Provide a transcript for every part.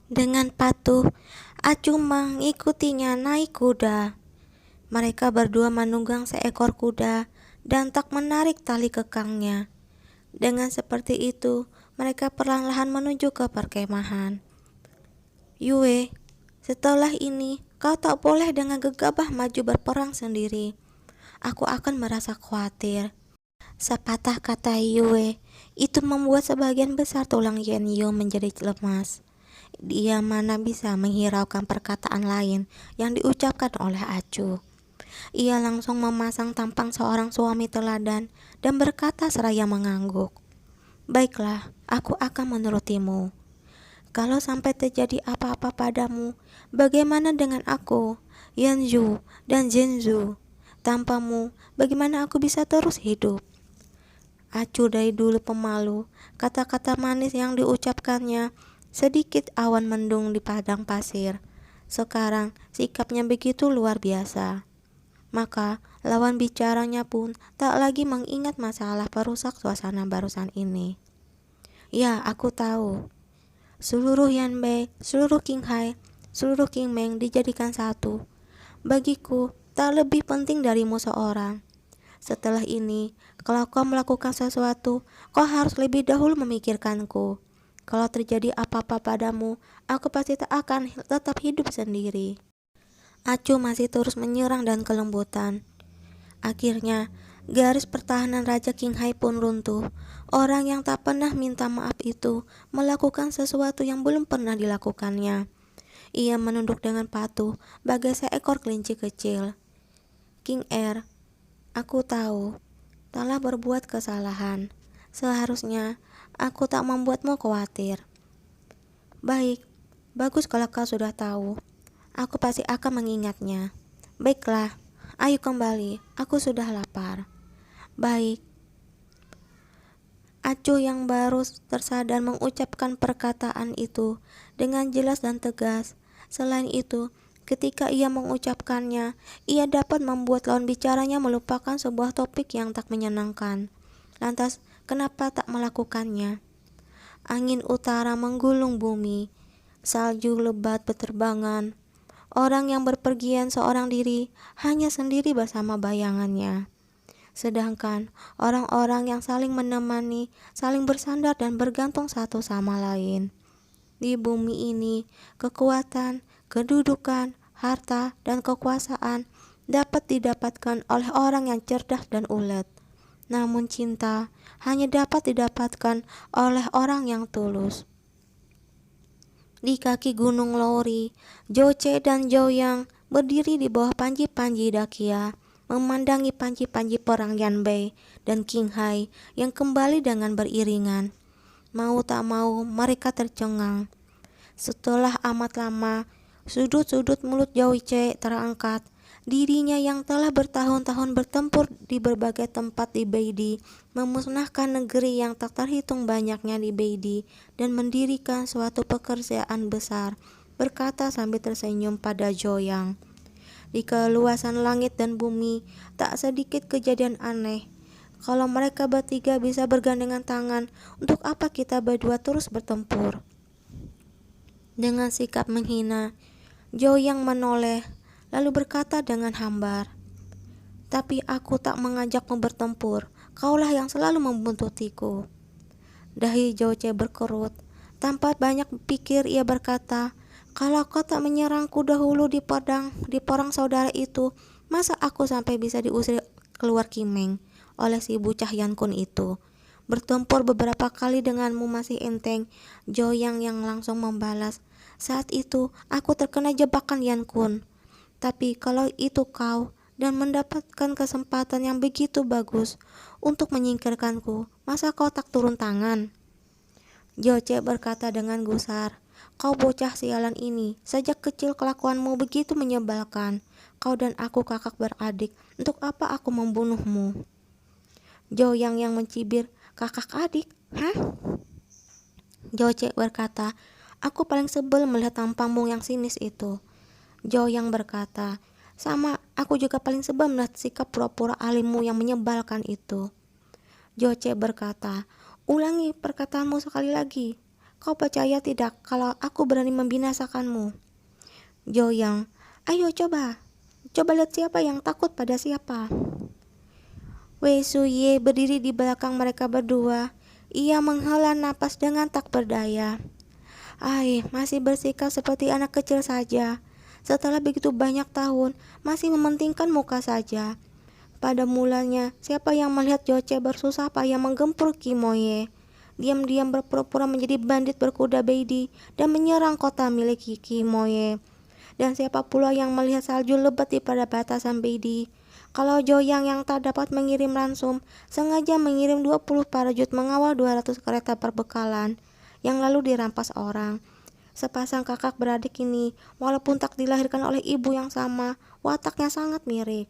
Dengan patuh, Acu mengikutinya naik kuda. Mereka berdua menunggang seekor kuda dan tak menarik tali kekangnya. Dengan seperti itu, mereka perlahan-lahan menuju ke perkemahan. Yue, setelah ini kau tak boleh dengan gegabah maju berperang sendiri. Aku akan merasa khawatir. Sepatah kata Yue, itu membuat sebagian besar tulang Yan Yu menjadi lemas. Dia mana bisa menghiraukan perkataan lain yang diucapkan oleh Acu. Ia langsung memasang tampang seorang suami teladan dan berkata seraya mengangguk. Baiklah, aku akan menurutimu. Kalau sampai terjadi apa-apa padamu, bagaimana dengan aku, Yanzu dan Zenzu? Tanpamu, bagaimana aku bisa terus hidup? Acu dari dulu pemalu, kata-kata manis yang diucapkannya sedikit awan mendung di padang pasir. Sekarang sikapnya begitu luar biasa. Maka lawan bicaranya pun tak lagi mengingat masalah perusak suasana barusan ini. Ya, aku tahu. Seluruh Yanbei, seluruh Qinghai, seluruh Qingmeng dijadikan satu. Bagiku, tak lebih penting darimu seorang. Setelah ini, kalau kau melakukan sesuatu, kau harus lebih dahulu memikirkanku. Kalau terjadi apa-apa padamu, aku pasti tak akan tetap hidup sendiri. Acu masih terus menyerang dan kelembutan. Akhirnya, garis pertahanan Raja Qinghai pun runtuh. Orang yang tak pernah minta maaf itu melakukan sesuatu yang belum pernah dilakukannya. Ia menunduk dengan patuh bagai seekor kelinci kecil. King Er, aku tahu, telah berbuat kesalahan. Seharusnya aku tak membuatmu khawatir. Baik, bagus kalau kau sudah tahu. Aku pasti akan mengingatnya. Baiklah, ayo kembali, aku sudah lapar. Baik. Acu yang baru tersadar mengucapkan perkataan itu dengan jelas dan tegas. Selain itu, ketika ia mengucapkannya, ia dapat membuat lawan bicaranya melupakan sebuah topik yang tak menyenangkan. Lantas, kenapa tak melakukannya? Angin utara menggulung bumi, salju lebat berterbangan. Orang yang berpergian seorang diri hanya sendiri bersama bayangannya. Sedangkan orang-orang yang saling menemani, saling bersandar dan bergantung satu sama lain. Di bumi ini, kekuatan, kedudukan, harta, dan kekuasaan dapat didapatkan oleh orang yang cerdas dan ulet. Namun cinta hanya dapat didapatkan oleh orang yang tulus. Di kaki Gunung Lori, Joce dan Joyang berdiri di bawah panji-panji Dakia, memandangi panji-panji perang Yanbei dan Qinghai yang kembali dengan beriringan. Mau tak mau mereka tercengang. Setelah amat lama, sudut-sudut mulut Joce terangkat. Dirinya yang telah bertahun-tahun bertempur di berbagai tempat di Beidi, memusnahkan negeri yang tak terhitung banyaknya di Beidi, dan mendirikan suatu pekerjaan besar, berkata sambil tersenyum pada Joyang. Di keluasan langit dan bumi, tak sedikit kejadian aneh. Kalau mereka bertiga bisa bergandengan tangan, untuk apa kita berdua terus bertempur? Dengan sikap menghina, Joyang menoleh, lalu berkata dengan hambar, "Tapi aku tak mengajakmu bertempur, kaulah yang selalu membuntutiku." Dahi Joce berkerut. Tanpa banyak pikir ia berkata, "Kalau kau tak menyerangku dahulu di perang saudara itu, masa aku sampai bisa diusir keluar Kimeng oleh si bucah Yankun itu? Bertempur beberapa kali denganmu masih enteng." Joyang yang langsung membalas, "Saat itu aku terkena jebakan Yankun. Tapi kalau itu kau dan mendapatkan kesempatan yang begitu bagus untuk menyingkirkanku, masa kau tak turun tangan?" Joce berkata dengan gusar, "Kau bocah sialan ini, sejak kecil kelakuanmu begitu menyebalkan. Kau dan aku kakak beradik, untuk apa aku membunuhmu?" Joyang yang mencibir, "Kakak adik? Hah?" Joce berkata, "Aku paling sebel melihat tampangmu yang sinis itu." Joyang berkata, "Sama, aku juga paling sebel melihat sikap pura-pura alimmu yang menyebalkan itu." Joce berkata, "Ulangi perkataanmu sekali lagi." Kau percaya tidak kalau aku berani membinasakanmu? Joyang, ayo coba. Coba lihat siapa yang takut pada siapa. Wei Suye berdiri di belakang mereka berdua. Ia menghela napas dengan tak berdaya. Masih bersikap seperti anak kecil saja. Setelah begitu banyak tahun, masih mementingkan muka saja. Pada mulanya, siapa yang melihat Joce bersusah payah menggempur Kimoye, diam-diam berpura-pura menjadi bandit berkuda Beidi dan menyerang kota milik Kimoye. Dan siapa pula yang melihat salju lebat di pada batasan Beidi. Kalau Joyang yang tak dapat mengirim ransum, sengaja mengirim 20 prajurit mengawal 200 kereta perbekalan yang lalu dirampas orang. Sepasang kakak beradik ini, walaupun tak dilahirkan oleh ibu yang sama, wataknya sangat mirip.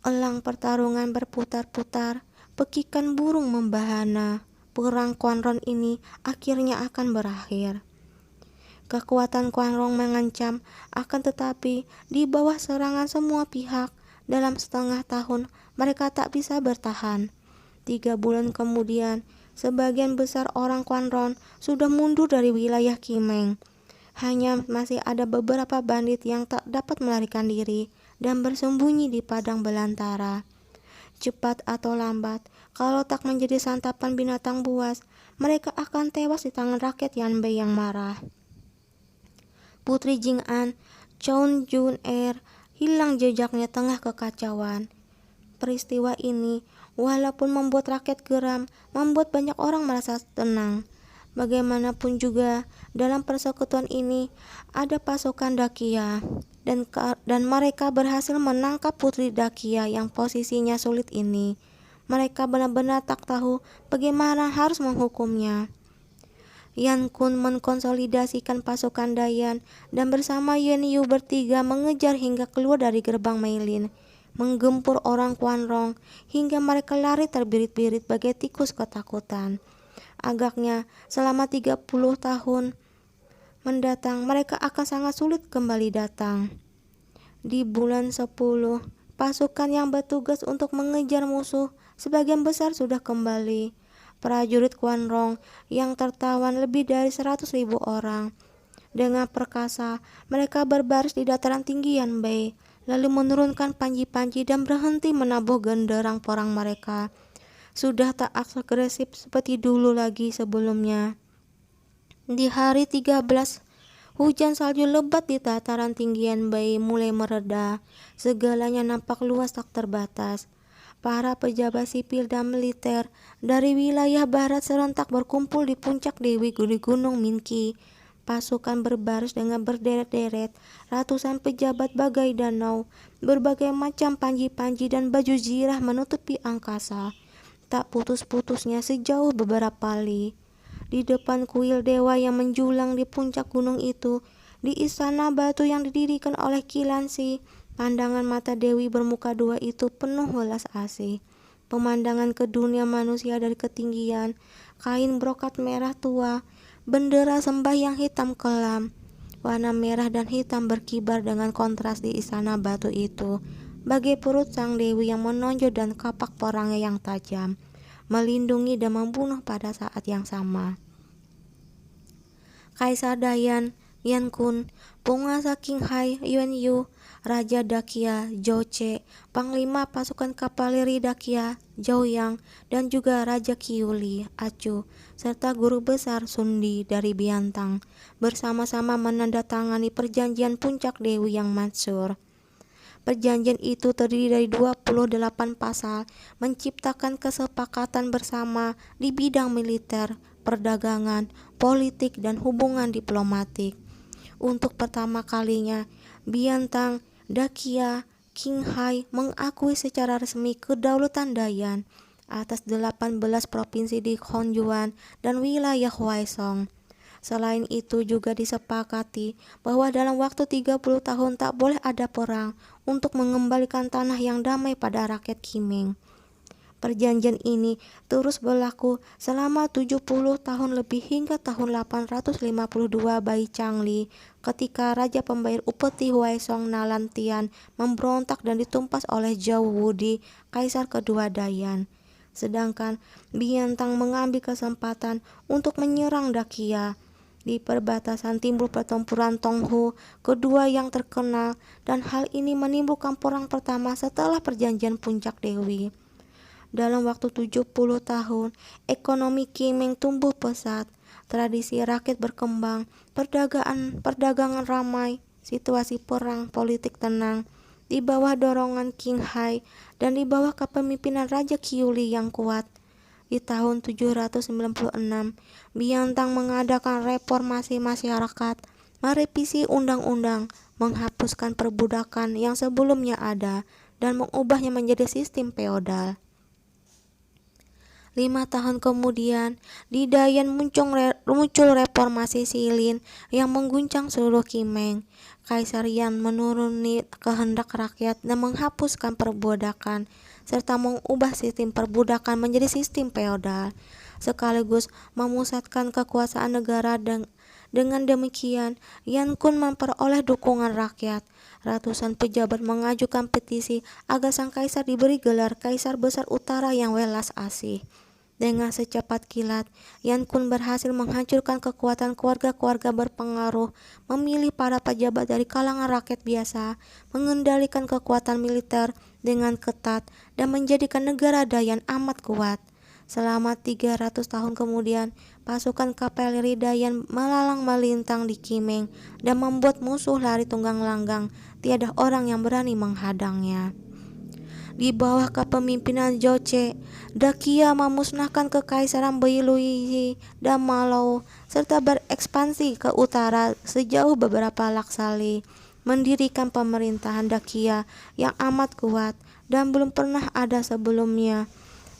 Elang pertarungan berputar-putar, pekikan burung membahana. Perang Quanron ini akhirnya akan berakhir. Kekuatan Quanron mengancam, akan tetapi di bawah serangan semua pihak, dalam setengah tahun mereka tak bisa bertahan. 3 bulan kemudian, sebagian besar orang Quanron sudah mundur dari wilayah Kimeng. Hanya masih ada beberapa bandit yang tak dapat melarikan diri dan bersembunyi di padang belantara. Cepat atau lambat, kalau tak menjadi santapan binatang buas, mereka akan tewas di tangan rakyat Yanbei yang marah. Putri Jing'an, Choun Jun-er, hilang jejaknya tengah kekacauan. Peristiwa ini, walaupun membuat rakyat geram, membuat banyak orang merasa tenang. Bagaimanapun juga, dalam persekutuan ini ada pasukan Dakia, dan mereka berhasil menangkap Putri Dakia yang posisinya sulit ini. Mereka benar-benar tak tahu bagaimana harus menghukumnya. Yan Kun mengkonsolidasikan pasukan Dayan dan bersama Yuan Yu bertiga mengejar hingga keluar dari gerbang Meilin, menggempur orang Quanron hingga mereka lari terbirit-birit bagai tikus ketakutan. Agaknya selama 30 tahun mendatang mereka akan sangat sulit kembali datang. Di bulan 10, pasukan yang bertugas untuk mengejar musuh sebagian besar sudah kembali. Prajurit Quanron yang tertawan lebih dari 100.000 orang. Dengan perkasa, mereka berbaris di dataran tinggi Yanbei, lalu menurunkan panji-panji dan berhenti menabuh genderang perang mereka. Sudah tak agresif seperti dulu lagi sebelumnya. Di hari 13, hujan salju lebat di dataran tinggi Yanbei mulai mereda. Segalanya nampak luas tak terbatas. Para pejabat sipil dan militer dari wilayah barat serentak berkumpul di puncak Dewi di Gunung Minqi. Pasukan berbaris dengan berderet-deret, ratusan pejabat bagai danau, berbagai macam panji-panji dan baju zirah menutupi angkasa. Tak putus-putusnya sejauh beberapa li. Di depan kuil dewa yang menjulang di puncak gunung itu, di istana batu yang didirikan oleh Kilansi, pandangan mata Dewi bermuka dua itu penuh welas asih. Pemandangan ke dunia manusia dari ketinggian, kain brokat merah tua, bendera sembahyang hitam kelam, warna merah dan hitam berkibar dengan kontras di istana batu itu, bagai perut sang Dewi yang menonjol dan kapak perangnya yang tajam, melindungi dan membunuh pada saat yang sama. Kaisar Dayan, Yan Kun, penguasa Qinghai Yuan Yu, Raja Dakia Joce, Panglima pasukan kavaleri Dakia Jouyang, dan juga Raja Qiuli Acu, serta guru besar Sundi dari Biantang, bersama-sama menandatangani perjanjian puncak Dewi yang masyhur. Perjanjian itu terdiri dari 28 pasal, menciptakan kesepakatan bersama di bidang militer, perdagangan, politik, dan hubungan diplomatik. Untuk pertama kalinya, Biantang, Dakia, Qinghai mengakui secara resmi kedaulatan Dayan atas 18 provinsi di Honjuan dan wilayah Huaisong. Selain itu juga disepakati bahwa dalam waktu 30 tahun tak boleh ada perang untuk mengembalikan tanah yang damai pada rakyat Qimeng. Perjanjian ini terus berlaku selama 70 tahun lebih hingga tahun 852 Bai Changli, ketika Raja Pembayar upeti Huaisong Nalantian memberontak dan ditumpas oleh Zhou Wudi, Kaisar kedua Dayan. sedangkan Biantang mengambil kesempatan untuk menyerang Dakia. Di perbatasan timbul pertempuran Tonghu kedua yang terkenal, dan hal ini menimbulkan perang pertama setelah perjanjian Puncak Dewi. Dalam waktu 70 tahun, ekonomi Kimeng tumbuh pesat, tradisi rakyat berkembang, perdagangan ramai, situasi perang politik tenang, di bawah dorongan King Hai dan di bawah kepemimpinan Raja Qiuli yang kuat. Di tahun 796, Biantang mengadakan reformasi masyarakat, merevisi undang-undang, menghapuskan perbudakan yang sebelumnya ada, dan mengubahnya menjadi sistem feodal. 5 tahun kemudian, di Dayan muncul reformasi Silin yang mengguncang seluruh Kimeng. Kaisar Yan menuruni kehendak rakyat dan menghapuskan perbudakan, serta mengubah sistem perbudakan menjadi sistem feodal, sekaligus memusatkan kekuasaan negara. Dengan demikian, Yan Kun memperoleh dukungan rakyat. Ratusan pejabat mengajukan petisi agar sang kaisar diberi gelar Kaisar Besar Utara yang welas asih. Dengan secepat kilat, Yan Kun berhasil menghancurkan kekuatan keluarga-keluarga berpengaruh, memilih para pejabat dari kalangan rakyat biasa, mengendalikan kekuatan militer dengan ketat, dan menjadikan negara Dayan amat kuat. Selama 300 tahun kemudian, pasukan kavaleri Dayan melalang melintang di Kimeng dan membuat musuh lari tunggang langgang. Tiada orang yang berani menghadangnya. Di bawah kepemimpinan Joche, Dakia memusnahkan kekaisaran Beilui dan Malou, serta berekspansi ke utara sejauh beberapa laksali, mendirikan pemerintahan Dakia yang amat kuat dan belum pernah ada sebelumnya.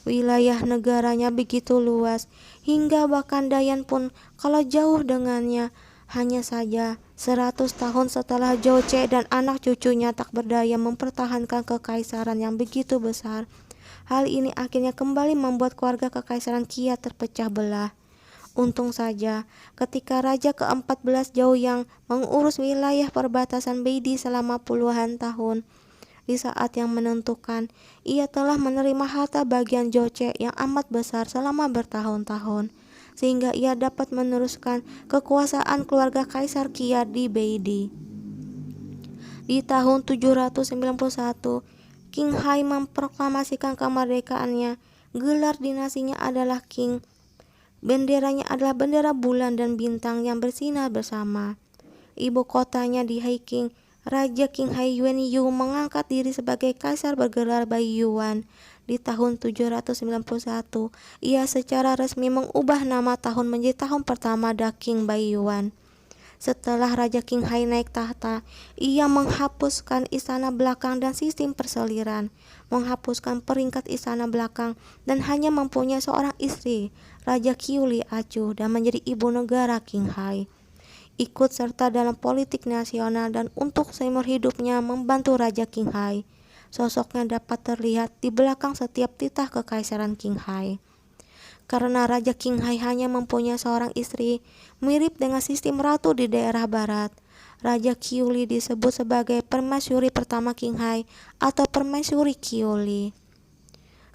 Wilayah negaranya begitu luas, hingga bahkan Dayan pun kalau jauh dengannya. Hanya saja 100 tahun setelah Joche dan anak cucunya tak berdaya mempertahankan kekaisaran yang begitu besar, hal ini akhirnya kembali membuat keluarga kekaisaran Qia terpecah belah. Untung saja, ketika Raja ke-14 Zhou yang mengurus wilayah perbatasan Beidi selama puluhan tahun, di saat yang menentukan, ia telah menerima harta bagian Joche yang amat besar selama bertahun-tahun, sehingga ia dapat meneruskan kekuasaan keluarga Kaisar Qia di Beidi. Di tahun 791, King Hai memproklamasikan kemerdekaannya. Gelar dinasinya adalah King. Benderanya adalah bendera bulan dan bintang yang bersinar bersama. Ibu kotanya di Haiking. Raja King Hai Yuan Yu mengangkat diri sebagai kaisar bergelar Bai Yuan. Di tahun 791, ia secara resmi mengubah nama tahun menjadi tahun pertama Da King Bai Yuan. Setelah Raja King Hai naik tahta, ia menghapuskan istana belakang dan sistem perseliran, menghapuskan peringkat istana belakang, dan hanya mempunyai seorang istri, Raja Qiuli Acuh, dan menjadi ibu negara King Hai. Ikut serta dalam politik nasional dan untuk seumur hidupnya membantu Raja King Hai. Sosoknya dapat terlihat di belakang setiap titah kekaisaran King Hai. Karena Raja King Hai hanya mempunyai seorang istri, mirip dengan sistem ratu di daerah barat, Raja Qiuli disebut sebagai permaisuri pertama King Hai atau permaisuri Qiuli.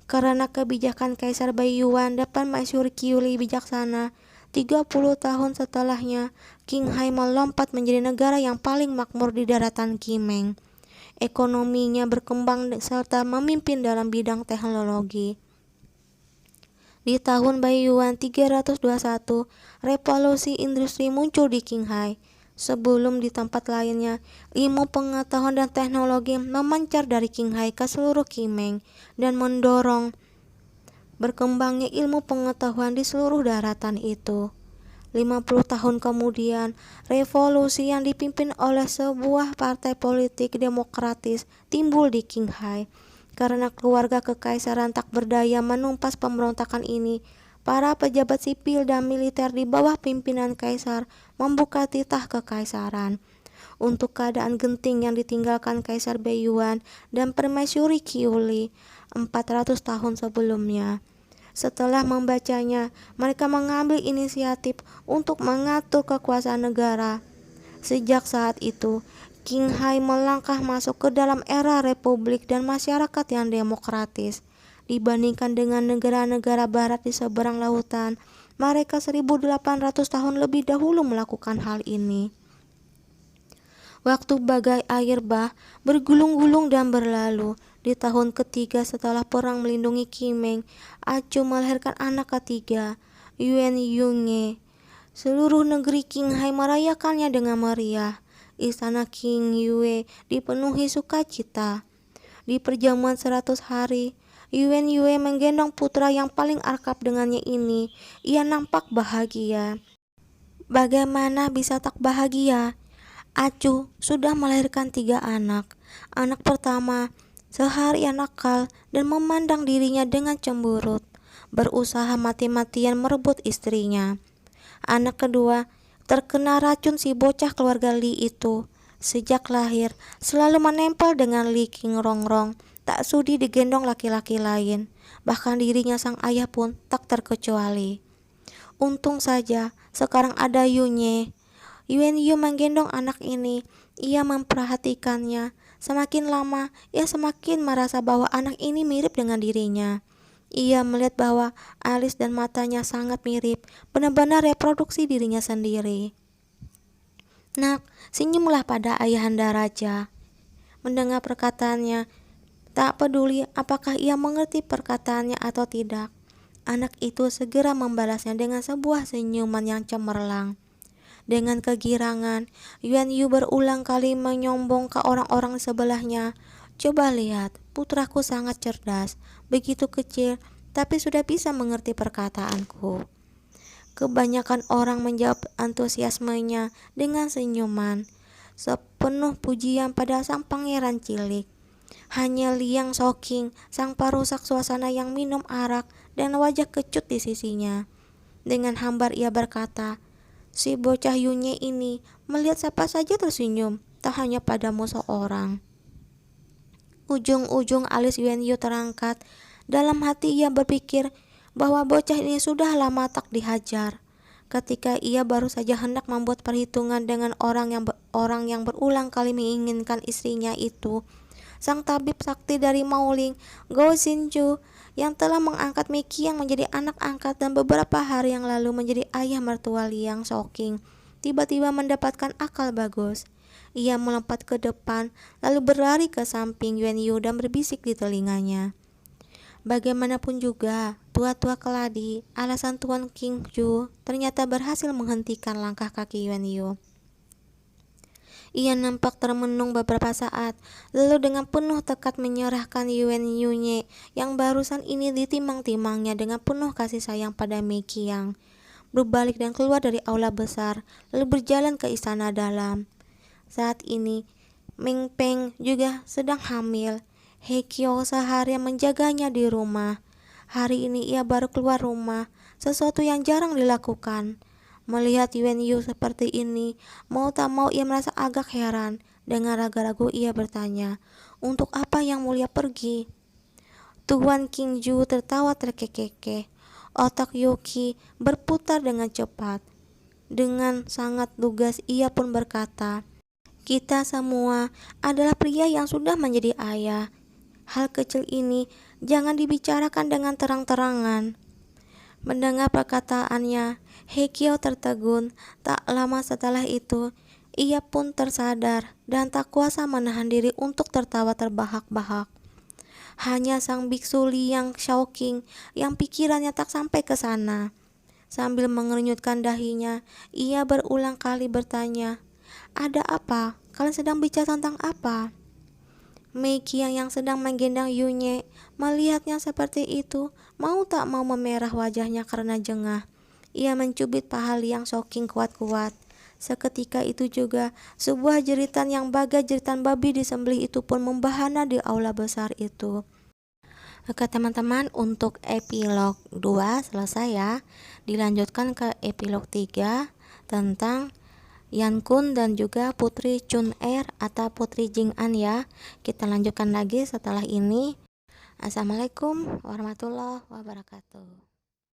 Karena kebijakan Kaisar Bai Yuan dan permaisuri Qiuli bijaksana, 30 tahun setelahnya, King Hai melompat menjadi negara yang paling makmur di daratan Kimeng. Ekonominya berkembang serta memimpin dalam bidang teknologi. Di tahun Bai Yuan 321, revolusi industri muncul di King Hai. Sebelum di tempat lainnya, ilmu pengetahuan dan teknologi memancar dari King Hai ke seluruh Kimeng dan mendorong berkembangnya ilmu pengetahuan di seluruh daratan itu. 50 tahun kemudian, revolusi yang dipimpin oleh sebuah partai politik demokratis timbul di King Hai. Karena keluarga kekaisaran tak berdaya menumpas pemberontakan ini, para pejabat sipil dan militer di bawah pimpinan kaisar membuka titah kekaisaran. Untuk keadaan genting yang ditinggalkan Kaisar Bai Yuan dan Permaisuri Qiuli 400 tahun sebelumnya. Setelah membacanya, mereka mengambil inisiatif untuk mengatur kekuasaan negara. Sejak saat itu, King Hai melangkah masuk ke dalam era republik dan masyarakat yang demokratis. Dibandingkan dengan negara-negara barat di seberang lautan, mereka 1800 tahun lebih dahulu melakukan hal ini. Waktu bagai air bah bergulung-gulung dan berlalu. Di tahun ketiga setelah perang melindungi Kimeng, Acu melahirkan anak ketiga, Yuen Yunge. Seluruh negeri Qinghai merayakannya dengan meriah. Istana King Yue dipenuhi sukacita. Di perjamuan 100 hari, Yuen Yue menggendong putra yang paling akrab dengannya ini. Ia nampak bahagia. Bagaimana bisa tak bahagia? Acu sudah melahirkan 3 anak. Anak pertama seharian nakal dan memandang dirinya dengan cemberut, berusaha mati-matian merebut istrinya. Anak kedua terkena racun si bocah keluarga Li itu. Sejak lahir selalu menempel dengan Li King Rongrong, tak sudi digendong laki-laki lain. Bahkan dirinya sang ayah pun tak terkecuali. Untung saja sekarang ada Yunye. Yuen Yu menggendong anak ini. Ia memperhatikannya. Semakin lama, ia semakin merasa bahwa anak ini mirip dengan dirinya. Ia melihat bahwa alis dan matanya sangat mirip, benar-benar reproduksi dirinya sendiri. Nak, senyumlah pada ayahanda raja. Mendengar perkataannya, tak peduli apakah ia mengerti perkataannya atau tidak, anak itu segera membalasnya dengan sebuah senyuman yang cemerlang. Dengan kegirangan, Yuan Yu berulang kali menyombong ke orang-orang sebelahnya. Coba lihat, putraku sangat cerdas, begitu kecil, tapi sudah bisa mengerti perkataanku. Kebanyakan orang menjawab antusiasmenya dengan senyuman, sepenuh pujian pada sang pangeran cilik. Hanya Liang Soking, sang perusak suasana yang minum arak dan wajah kecut di sisinya. Dengan hambar ia berkata, si bocah Yunye ini melihat siapa saja tersenyum, tak hanya padamu seorang. Ujung-ujung alis Yuan Yu terangkat. Dalam hati ia berpikir bahwa bocah ini sudah lama tak dihajar. Ketika ia baru saja hendak membuat perhitungan dengan orang yang berulang kali menginginkan istrinya itu, sang tabib sakti dari Maoling, Go Xinju, yang telah mengangkat Miki yang menjadi anak angkat dan beberapa hari yang lalu menjadi ayah mertua Liang Soking, tiba-tiba mendapatkan akal bagus. Ia melompat ke depan, lalu berlari ke samping Yuan Yu dan berbisik di telinganya. Bagaimanapun juga, tua-tua keladi, alasan Tuan King Ju ternyata berhasil menghentikan langkah kaki Yuan Yu. Ia nampak termenung beberapa saat, lalu dengan penuh tekad menyerahkan Yuan Yunye yang barusan ini ditimang-timangnya dengan penuh kasih sayang pada Mei Qiang. Berbalik dan keluar dari aula besar, lalu berjalan ke istana dalam. Saat ini, Meng Peng juga sedang hamil. He Qiao seharian menjaganya di rumah. Hari ini ia baru keluar rumah, sesuatu yang jarang dilakukan. Melihat Yuan Yu seperti ini, mau tak mau ia merasa agak heran. Dengan ragu-ragu ia bertanya, untuk apa yang mulia pergi? Tuan King Ju tertawa terkekeh. Otak Yuki berputar dengan cepat. Dengan sangat lugas ia pun berkata, kita semua adalah pria yang sudah menjadi ayah. Hal kecil ini jangan dibicarakan dengan terang-terangan. Mendengar perkataannya, He Qiao tertegun. Tak lama setelah itu, ia pun tersadar dan tak kuasa menahan diri untuk tertawa terbahak-bahak. Hanya sang biksu Liang Shaoqing yang pikirannya tak sampai ke sana. Sambil mengernyutkan dahinya, ia berulang kali bertanya, ada apa? Kalian sedang bicara tentang apa? Mei Qiang yang sedang menggendong Yunye melihatnya seperti itu, mau tak mau memerah wajahnya karena jengah. Ia mencubit paha Liang Soking kuat-kuat. Seketika itu juga, sebuah jeritan yang bagai jeritan babi disembelih itu pun membahana di aula besar itu. Oke teman-teman, untuk epilog 2 selesai ya. Dilanjutkan ke epilog 3 tentang Yan Kun dan juga Putri Chun Er atau Putri Jing An ya. Kita lanjutkan lagi setelah ini. Assalamualaikum warahmatullahi wabarakatuh.